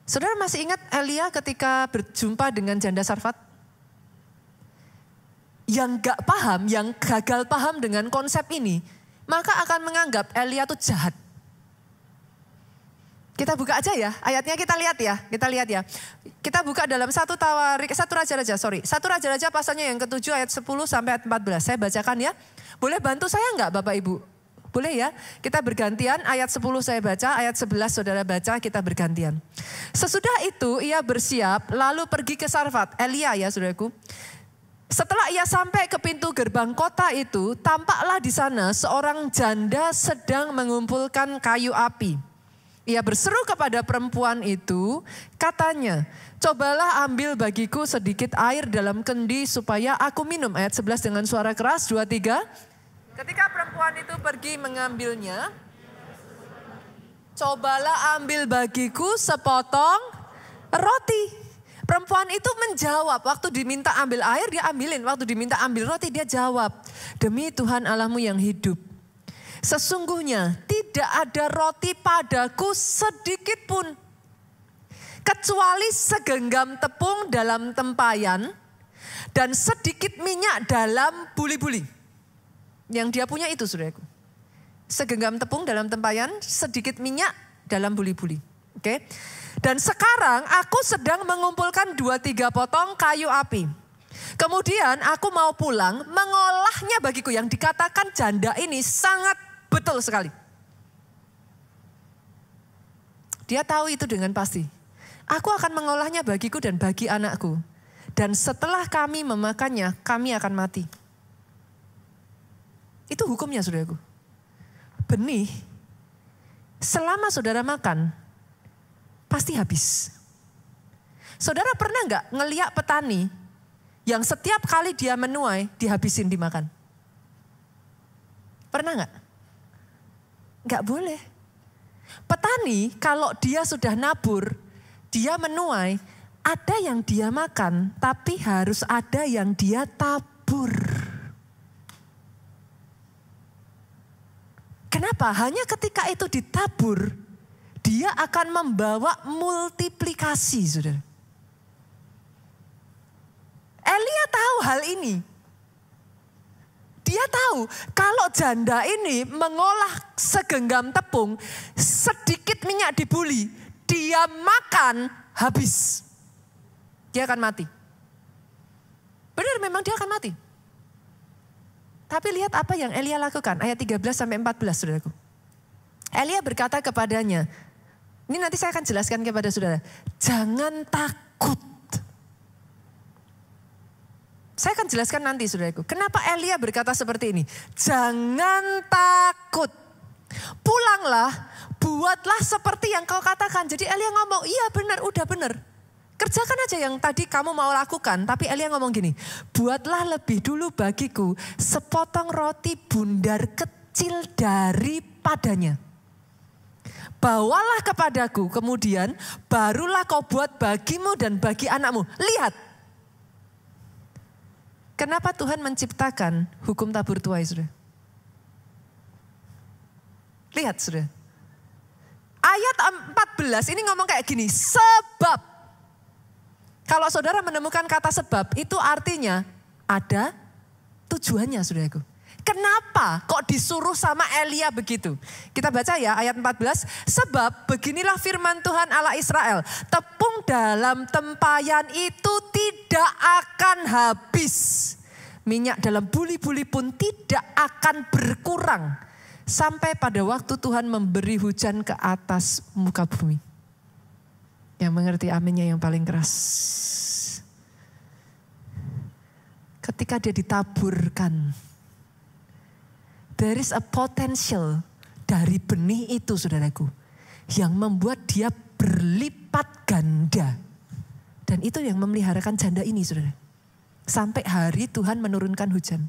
Saudara masih ingat Elia ketika berjumpa dengan janda Sarfat? Yang gak paham, yang gagal paham dengan konsep ini, maka akan menganggap Elia itu jahat. Kita buka aja ya, ayatnya kita lihat ya. Kita buka dalam satu Raja-Raja pasalnya yang ke-7 ayat 10 sampai ayat 14. Saya bacakan ya. Boleh bantu saya enggak Bapak Ibu? Boleh ya, kita bergantian, ayat 10 saya baca, ayat 11 saudara baca, kita bergantian. Sesudah itu ia bersiap lalu pergi ke Sarfat, Elia ya saudaraku. Setelah ia sampai ke pintu gerbang kota itu, tampaklah di sana seorang janda sedang mengumpulkan kayu api. Ia berseru kepada perempuan itu, katanya, cobalah ambil bagiku sedikit air dalam kendi supaya aku minum. Ayat 11 dengan suara keras, 2, 3. Ketika perempuan itu pergi mengambilnya, cobalah ambil bagiku sepotong roti. Perempuan itu menjawab, waktu diminta ambil air dia ambilin, waktu diminta ambil roti dia jawab, demi Tuhan Allahmu yang hidup. Sesungguhnya tidak ada roti padaku sedikit pun, kecuali segenggam tepung dalam tempayan dan sedikit minyak dalam buli-buli. Yang dia punya itu saudaraku. Segenggam tepung dalam tempayan, sedikit minyak dalam buli-buli. Oke. Dan sekarang aku sedang mengumpulkan 2-3 potong kayu api. Kemudian aku mau pulang mengolahnya bagiku. Yang dikatakan janda ini sangat betul sekali. Dia tahu itu dengan pasti. Aku akan mengolahnya bagiku dan bagi anakku. Dan setelah kami memakannya, kami akan mati. Itu hukumnya saudaraku. Benih, selama saudara makan, pasti habis. Saudara pernah nggak ngeliat petani yang setiap kali dia menuai, dihabisin dimakan? Pernah nggak? Nggak boleh. Petani kalau dia sudah nabur, dia menuai, ada yang dia makan, tapi harus ada yang dia tabur. Kenapa? Hanya ketika itu ditabur, dia akan membawa multiplikasi, saudara. Elia tahu hal ini. Dia tahu kalau janda ini mengolah segenggam tepung, sedikit minyak dibuli, dia makan habis. Dia akan mati. Benar memang dia akan mati. Tapi lihat apa yang Elia lakukan, ayat 13 sampai 14 saudaraku. Elia berkata kepadanya, ini nanti saya akan jelaskan kepada saudara, jangan takut. Saya akan jelaskan nanti saudaraku, kenapa Elia berkata seperti ini. Jangan takut, pulanglah, buatlah seperti yang kau katakan. Jadi Elia ngomong, iya benar, udah benar. Kerjakan aja yang tadi kamu mau lakukan. Tapi Elia ngomong gini, buatlah lebih dulu bagiku sepotong roti bundar kecil daripadanya. Bawalah kepadaku, kemudian barulah kau buat bagimu dan bagi anakmu. Lihat. Kenapa Tuhan menciptakan hukum tabur tuai, saudara? Lihat, saudara. Ayat 14 ini ngomong kayak gini, sebab. Kalau saudara menemukan kata sebab, itu artinya ada tujuannya, saudaraku. Kenapa kok disuruh sama Elia begitu? Kita baca ya ayat 14. Sebab beginilah firman Tuhan Allah Israel. Tepung dalam tempayan itu tidak akan habis. Minyak dalam buli-buli pun tidak akan berkurang. Sampai pada waktu Tuhan memberi hujan ke atas muka bumi. Yang mengerti aminnya yang paling keras. Ketika dia ditaburkan. There is a potential dari benih itu saudaraku. Yang membuat dia berlipat ganda. Dan itu yang memeliharakan janda ini saudara. Sampai hari Tuhan menurunkan hujan.